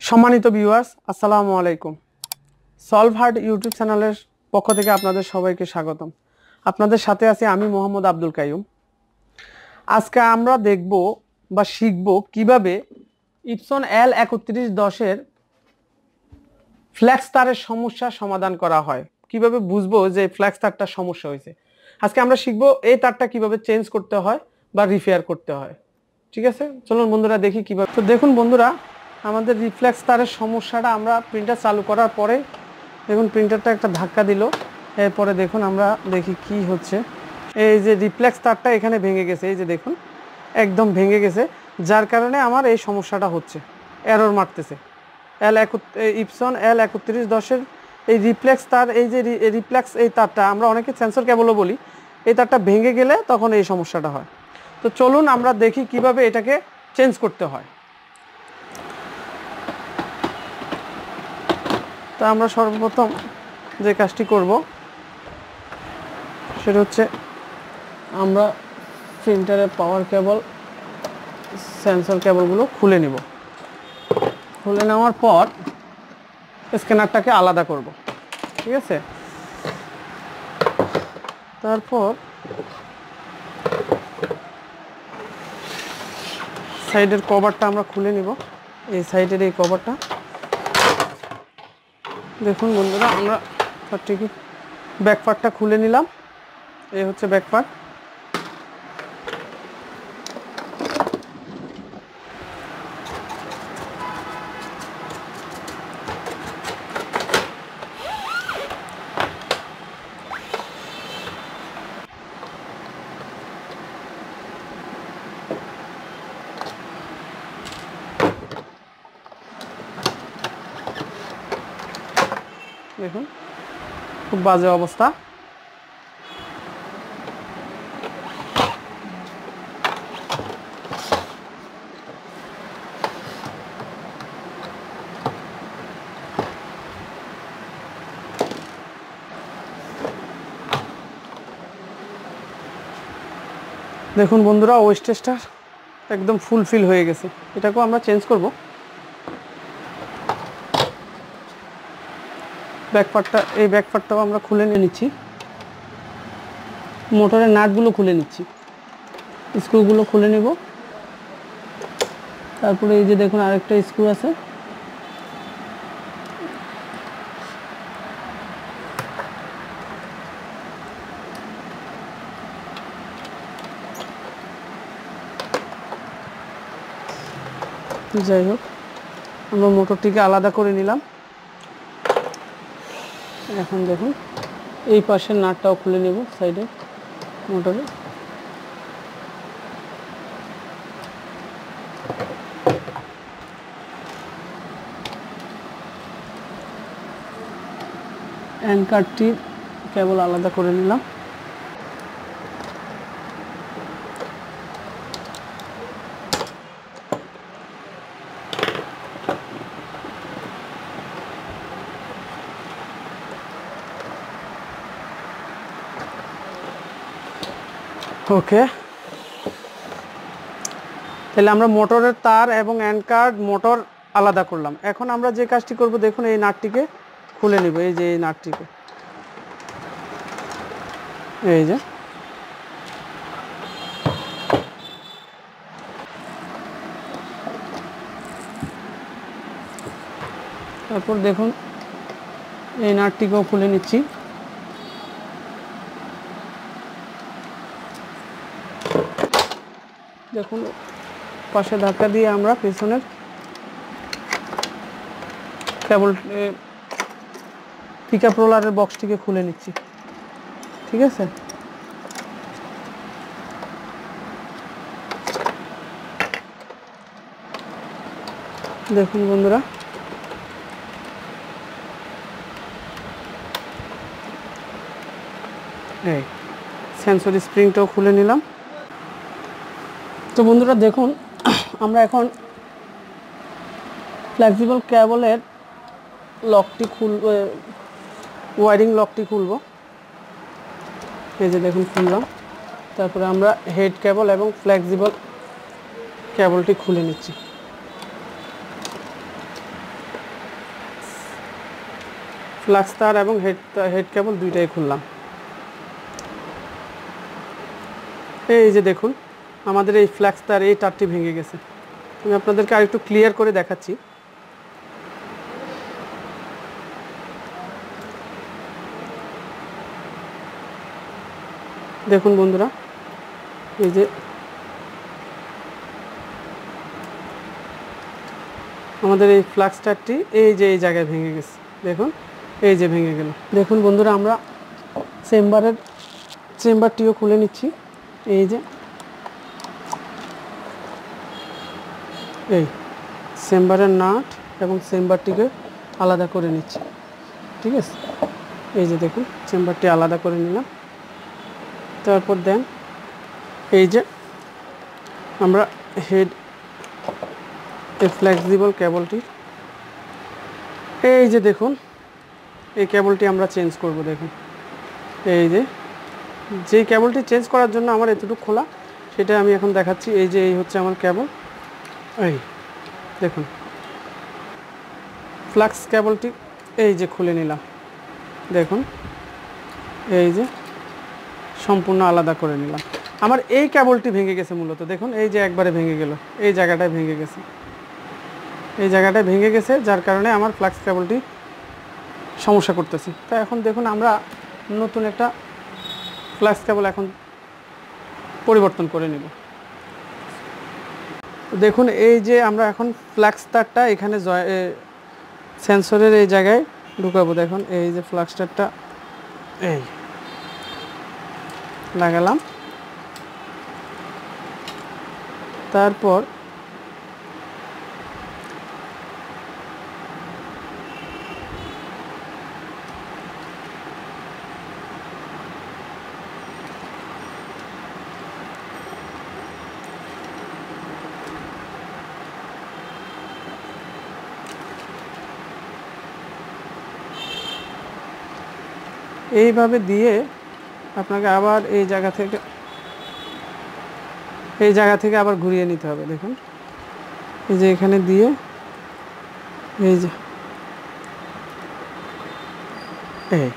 সম্মানিত ভিউয়ার্স, আসসালামু আলাইকুম। সলভহাট ইউটিউব চ্যানেলের পক্ষ থেকে আপনাদের সবাইকে স্বাগতম। আপনাদের সাথে আছি আমি মোহাম্মদ আব্দুল কাইয়ুম। আজকে আমরা দেখব বা শিখব কিভাবে ইপসন L3110 ফ্ল্যাক্স তারের সমস্যার সমাধান করা হয়, কিভাবে বুঝবো যে ফ্ল্যাক্স তারটা সমস্যা হয়েছে। আজকে আমরা শিখব এই তারটা কিভাবে চেঞ্জ করতে হয় বা রিপেয়ার করতে হয়। ঠিক আছে, চলুন বন্ধুরা দেখি কিভাবে। তো দেখুন বন্ধুরা, আমাদের রিফ্লেক্স তারের সমস্যাটা আমরা প্রিন্টার চালু করার পরে দেখুন প্রিন্টারটা একটা ধাক্কা দিল, এরপরে দেখুন আমরা দেখি কি হচ্ছে। এই যে রিফ্লেক্স তারটা এখানে ভেঙে গেছে, এই যে দেখুন একদম ভেঙে গেছে, যার কারণে আমার এই সমস্যাটা হচ্ছে, এরর মারতেছে। ইপসন L3110 এই রিফ্লেক্স তার, এই যে রিফ্লেক্স এই তারটা আমরা অনেকে সেন্সর কেবলও বলি, এই তারটা ভেঙে গেলে তখন এই সমস্যাটা হয়। তো চলুন আমরা দেখি কিভাবে এটাকে চেঞ্জ করতে হয়। তো আমরা সর্বপ্রথম যে কাজটি করব সেটা হচ্ছে আমরা প্রিন্টারের পাওয়ার কেবল, সেন্সর কেবলগুলো খুলে নিব। খুলে নেওয়ার পর স্ক্যানারটাকে আলাদা করব, ঠিক আছে। তারপর সাইডের কভারটা আমরা খুলে নিব, এই সাইডের এই কভারটা। দেখুন বন্ধুরা, আমরা তারটিকে ব্যাকপার্টটা খুলে নিলাম, এই হচ্ছে ব্যাকপার্ট। দেখুন খুব বাজে অবস্থা। দেখুন বন্ধুরা, ওয়েস্টেজটা একদম ফুলফিল হয়ে গেছে, এটাকেও আমরা চেঞ্জ করব। ব্যাকপার্টটা, এই ব্যাকপার্টটাও আমরা খুলে নিয়ে নিচ্ছি, মোটরের নাটগুলো খুলে নিচ্ছি, স্ক্রুগুলো খুলে নেব। তারপরে এই যে দেখুন আরেকটা স্ক্রু আছে, যাই হোক আমরা মোটরটিকে আলাদা করে নিলাম। এখন দেখুন এই পাশের নাটটাও খুলে নেব, সাইডে মোটরে। অ্যান্ড কার্ডটি কেবল আলাদা করে নিলাম। ওকে, তাহলে আমরা মোটরের তার এবং অ্যান্ড কার্ড মোটর আলাদা করলাম। এখন আমরা যে কাজটি করব, দেখুন এই নাটটিকে খুলে নিব, এই যে এই নাটটিকে, এই যে তারপর দেখুন এই নাটটিকেও খুলে নিচ্ছি। দেখুন পাশে ধাক্কা দিয়ে আমরা পেছনের কেবল পিকআপ রোলারের বক্সটিকে খুলে নিচ্ছি, ঠিক আছে। দেখুন বন্ধুরা, এই সেন্সর স্প্রিংটাও খুলে নিলাম। তো বন্ধুরা দেখুন, আমরা এখন ফ্লেক্সিবল কেবলের লকটি খুলব, ওয়ারিং লকটি খুলব। এই যে দেখুন খুললাম। তারপরে আমরা হেড কেবল এবং ফ্লেক্সিবল কেবলটি খুলে নিচ্ছি। ফ্লাক্স তার এবং হেড কেবল দুইটাই খুললাম। এই যে দেখুন আমাদের এই ফ্ল্যাক্স তার এই তারটি ভেঙে গেছে। আমি আপনাদেরকে আরেকটু ক্লিয়ার করে দেখাচ্ছি। দেখুন বন্ধুরা, এই যে আমাদের এই ফ্ল্যাক্স তারটি এই যে এই জায়গায় ভেঙে গেছে। দেখুন এই যে ভেঙে গেল। দেখুন বন্ধুরা, আমরা চেম্বারটিও খুলে নিচ্ছি। এই যে এই চেম্বারের নাট এবং চেম্বারটিকে আলাদা করে নিচ্ছি। ঠিক আছে, এই যে দেখুন চেম্বারটি আলাদা করে নিলাম। তারপর দেন এই যে আমরা হেড এই ফ্লেক্সিবল কেবলটি, এই যে দেখুন এই কেবলটি আমরা চেঞ্জ করব। দেখুন এই যে যেই কেবলটি চেঞ্জ করার জন্য আমার এতটুকু খোলা, সেটা আমি এখন দেখাচ্ছি। এই যে এই হচ্ছে আমার কেবল। এই দেখুন ফ্লাক্স কেবলটি এই যে খুলে নিলাম। দেখুন এই যে সম্পূর্ণ আলাদা করে নিলাম। আমার এই কেবলটি ভেঙে গেছে মূলত। দেখুন এই যে একবারে ভেঙে গেল, এই জায়গাটায় ভেঙে গেছে, এই জায়গাটায় ভেঙে গেছে, যার কারণে আমার ফ্লাক্স কেবলটি সমস্যা করতেছে। তো এখন দেখুন আমরা নতুন একটা ফ্লাক্স কেবল এখন পরিবর্তন করে নেব। দেখুন এই যে আমরা এখন ফ্লাক্স তারটা এখানে সেন্সরের এই জায়গায় ঢুকাবো। দেখুন এই যে ফ্লাক্স তারটা এই লাগালাম। তারপর এইভাবে দিয়ে আপনাকে আবার এই জায়গা থেকে আবার ঘুরিয়ে নিতে হবে। দেখুন এই যে এখানে দিয়ে এই যে এই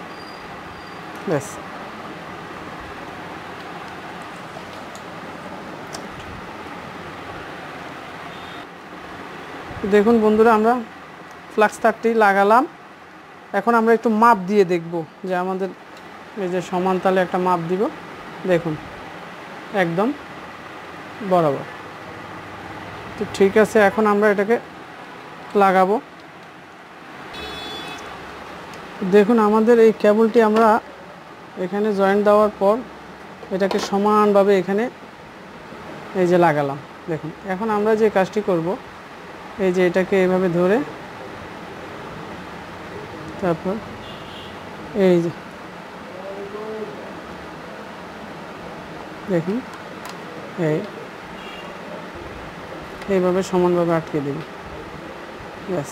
ব্যাস। দেখুন বন্ধুরা, আমরা ফ্লাক্স তারটি লাগালাম। এখন আমরা একটু মাপ দিয়ে দেখব যে আমাদের এই যে সমান তালে একটা মাপ দিব। দেখুন একদম বরাবর। তো ঠিক আছে, এখন আমরা এটাকে লাগাবো। দেখুন আমাদের এই কেবলটি আমরা এখানে জয়েন্ট দেওয়ার পর এটাকে সমানভাবে এখানে এই যে লাগালাম। দেখুন এখন আমরা যে কাজটি করব, এই যে এটাকে এইভাবে ধরে তারপর এই যে দেখুন এইভাবে সমানভাবে আটকে দেব। ব্যাস,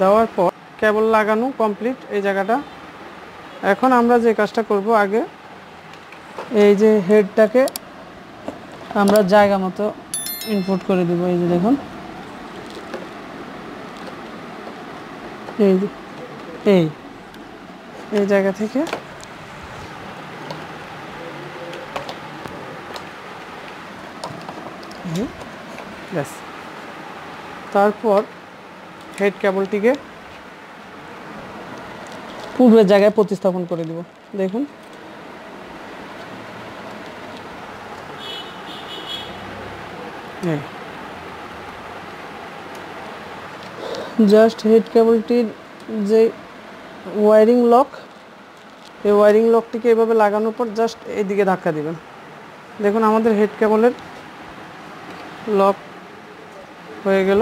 দেওয়ার পর কেবল লাগানো কমপ্লিট এই জায়গাটা। এখন আমরা যে কাজটা করব, আগে এই যে হেডটাকে আমরা জায়গা মতো ইনপুট করে দেব। এই যে দেখুন এই যে এই জায়গা থেকে ব্যাস। তারপর হেড কেবলটিকে পূর্বের জায়গায় প্রতিস্থাপন করে দেব। দেখুন জাস্ট হেড কেবলটির যে ওয়্যারিং লক, এই ওয়্যারিং লকটিকে এভাবে লাগানোর পর জাস্ট এইদিকে ধাক্কা দিবেন। দেখুন আমাদের হেড কেবলের লক হয়ে গেল।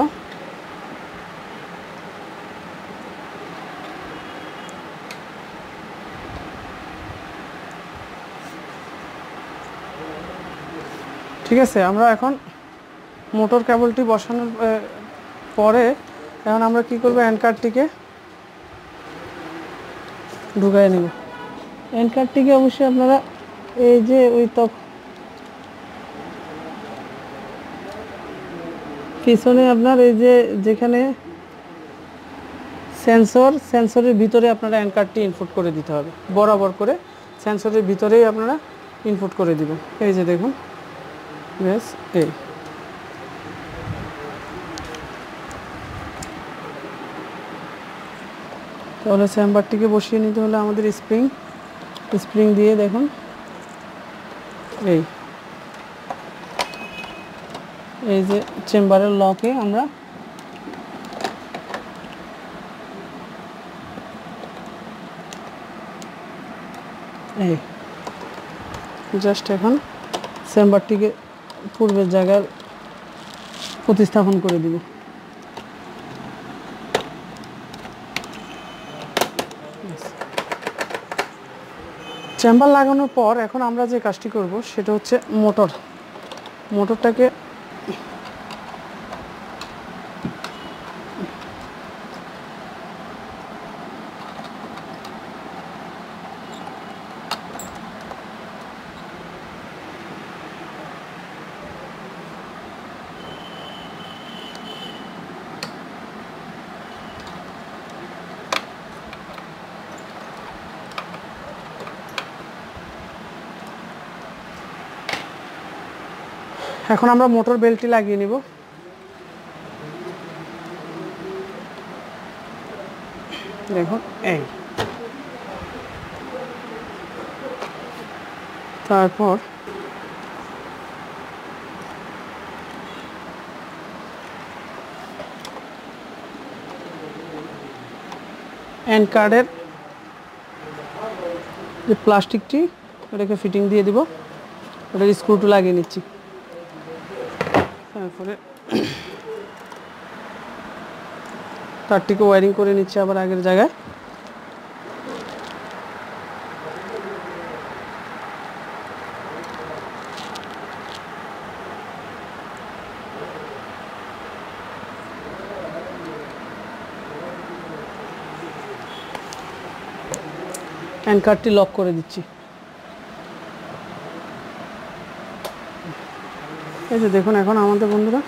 ঠিক আছে, আমরা এখন মোটর কেবলটি বসানোর পরে এখন আমরা কি করব, এন্ড কার্ডটিকে ঢুকাই নেব। এন্ড কার্ডটিকে অবশ্যই আপনারা এই যে ওই পিছনে আপনার এই যে যেখানে সেন্সরের ভিতরে আপনারা এন্ড কার্ডটি ইনপুট করে দিতে হবে, বরাবর করে সেন্সরের ভিতরেই আপনারা ইনপুট করে দিবেন। এই যে দেখুন, বেশ এই তাহলে চেম্বারটিকে বসিয়ে নিতে হলে আমাদের স্প্রিং দিয়ে দেখুন এই যে চেম্বারের লকে আমরা এই জাস্ট এখন চেম্বারটিকে পূর্বের জায়গায় প্রতিস্থাপন করে দিব। চেম্বার লাগানোর পর এখন আমরা যে কাজটি করব সেটা হচ্ছে মোটরটাকে এখন আমরা মোটর বেল্টটি লাগিয়ে নিব। দেখুন এই তারপর এন্ড কার্ডের যে প্লাস্টিকটি ওটাকে ফিটিং দিয়ে দিব, ওটার স্ক্রুটা লাগিয়ে নিচ্ছি। তারপরে তারটিকে ওয়্যারিং করে নিচ্ছে আবার আগের জায়গায়। এন্ড কার্ডটি লক করে দিচ্ছি। এই যে দেখুন এখন আমাদের বন্ধুরা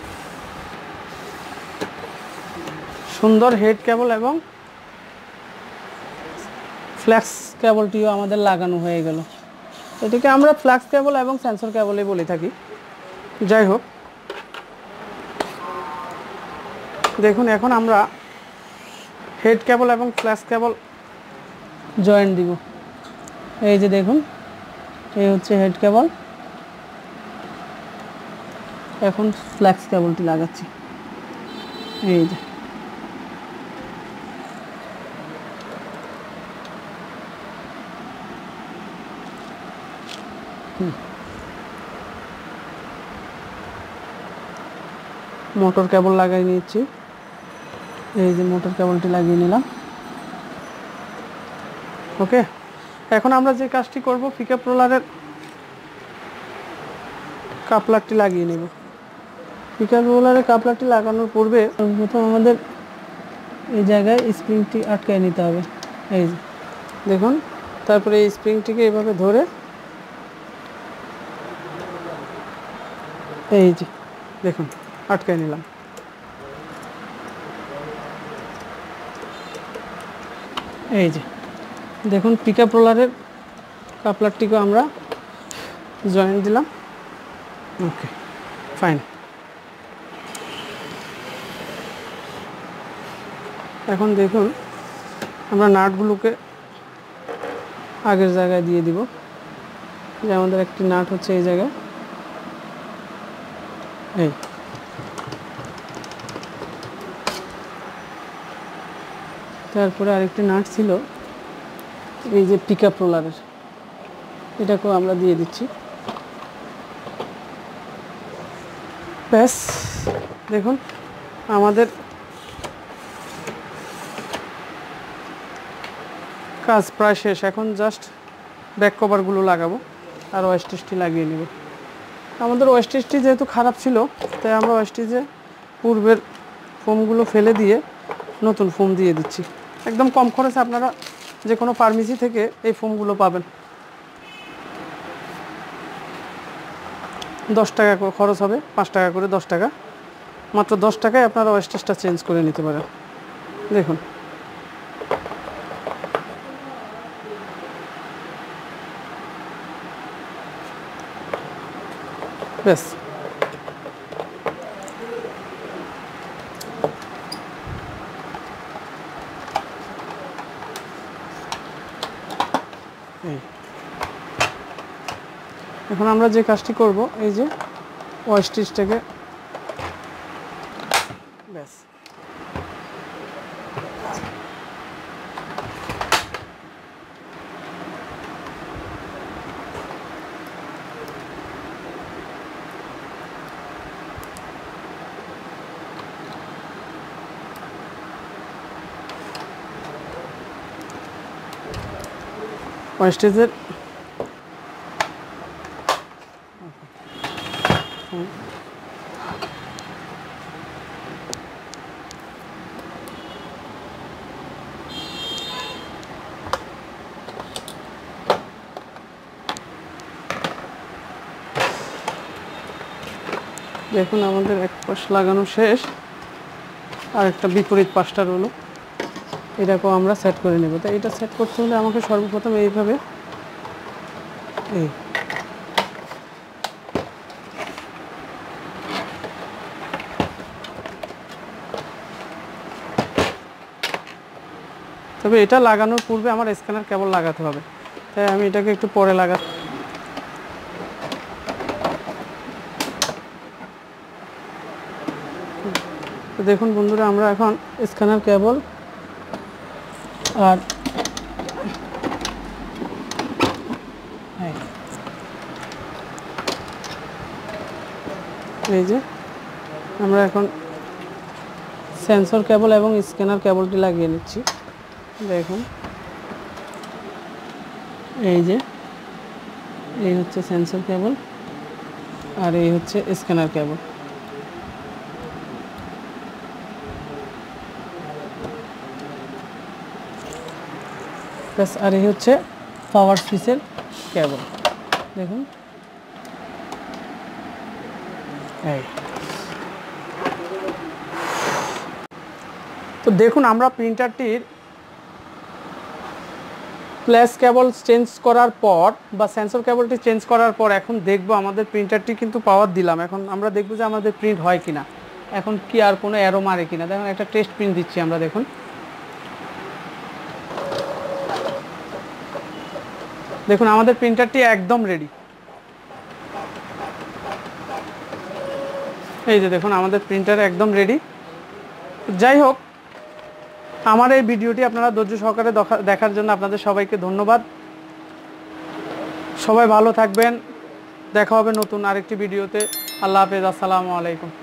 সুন্দর হেড কেবল এবং ফ্ল্যাক্স কেবলটিও আমাদের লাগানো হয়ে গেল। এটিকে আমরা ফ্ল্যাক্স কেবল এবং সেন্সর কেবলই বলে থাকি। যাই হোক, দেখুন এখন আমরা হেড কেবল এবং ফ্ল্যাক্স কেবল জয়েন্ট দিব। এই যে দেখুন, এই হচ্ছে হেড কেবল, এখন ফ্ল্যাক্স কেবলটি লাগাচ্ছি। এই যে মোটর কেবল লাগিয়ে নিচ্ছি। এই যে মোটর কেবলটি লাগিয়ে নিলাম। ওকে, এখন আমরা যে কাজটি করব, পিকআপ রোলারের কাপলারটি লাগিয়ে নেব। পিকআপ রোলারের কাপলারটি লাগানোর পূর্বে প্রথম আমাদের এই জায়গায় স্প্রিংটি আটকায় নিতে হবে। এই যে দেখুন, তারপরে এই স্প্রিংটিকে এইভাবে ধরে এই যে দেখুন আটকায় নিলাম। এই যে দেখুন পিকআপ রোলারের কাপলারটিকে আমরা জয়েন্ট দিলাম। ওকে, ফাইন। এখন দেখুন আমরা নাটগুলোকে আগের জায়গায় দিয়ে দিব। যে আমাদের একটি নাট হচ্ছে এই জায়গায়, এই তারপরে আরেকটি নাট ছিল এই যে পিকআপ রোলারের, এটাকেও আমরা দিয়ে দিচ্ছি। ব্যাস দেখুন আমাদের কাজ প্রায় শেষ। এখন জাস্ট ব্যাক কভারগুলো লাগাবো আর ওয়েস্টেজটি লাগিয়ে নেব। আমাদের ওয়েস্টেজটি যেহেতু খারাপ ছিল, তাই আমরা ওয়েস্টেজে পূর্বের ফোমগুলো ফেলে দিয়ে নতুন ফোম দিয়ে দিচ্ছি। একদম কম খরচে আপনারা যে কোনো ফার্মেসি থেকে এই ফোমগুলো পাবেন। 10 টাকা করে খরচ হবে, 5 টাকা করে, 10 টাকা, মাত্র 10 টাকায় আপনারা ওয়েস্টেজটা চেঞ্জ করে নিতে পারেন। দেখুন ব্যাস এখন আমরা যে কাজটি করব এই যে ওয়েস্টেজটাকে ব্যাস ওয়েস্টেজের দেখুন আমাদের এক পাশ লাগানো শেষ আর একটা বিপরীত পাশটা রইল এটাকেও আমরা সেট করে নেব তো এটা সেট করতে হলে আমাকে সর্বপ্রথম এইভাবে এই তবে এটা লাগানোর পূর্বে আমার স্ক্যানার কেবল লাগাতে হবে তাই আমি এটাকে একটু পরে লাগাই তো দেখুন বন্ধুরা আমরা এখন স্ক্যানার কেবল আর এই যে আমরা এখন সেন্সর কেবল এবং স্ক্যানার কেবলটি লাগিয়ে নিচ্ছি দেখুন এই যে এই হচ্ছে সেন্সর কেবল আর এই হচ্ছে স্ক্যানার কেবল প্লাস আর এই হচ্ছে পাওয়ার সুইচের কেবল দেখুন এই তো দেখুন আমরা প্রিন্টারটির ফ্ল্যাশ কেবল চেঞ্জ করার পর বা সেন্সর কেবলটি চেঞ্জ করার পর এখন দেখব আমাদের প্রিন্টারটি কিন্তু পাওয়ার দিলাম এখন আমরা দেখব যে আমাদের প্রিন্ট হয় কিনা এখন কি আর কোনো অ্যারো মারে কিনা দেখুন একটা টেস্ট প্রিন্ট দিচ্ছি আমরা দেখুন দেখুন আমাদের প্রিন্টারটি একদম রেডি এই যে দেখুন আমাদের প্রিন্টার একদম রেডি যাই হোক আমার এই ভিডিওটি আপনারা ধৈর্য সহকারে দেখার জন্য আপনাদের সবাইকে ধন্যবাদ সবাই ভালো থাকবেন দেখা হবে নতুন আরেকটি ভিডিওতে আল্লাহ হাফেজ আসসালামু আলাইকুম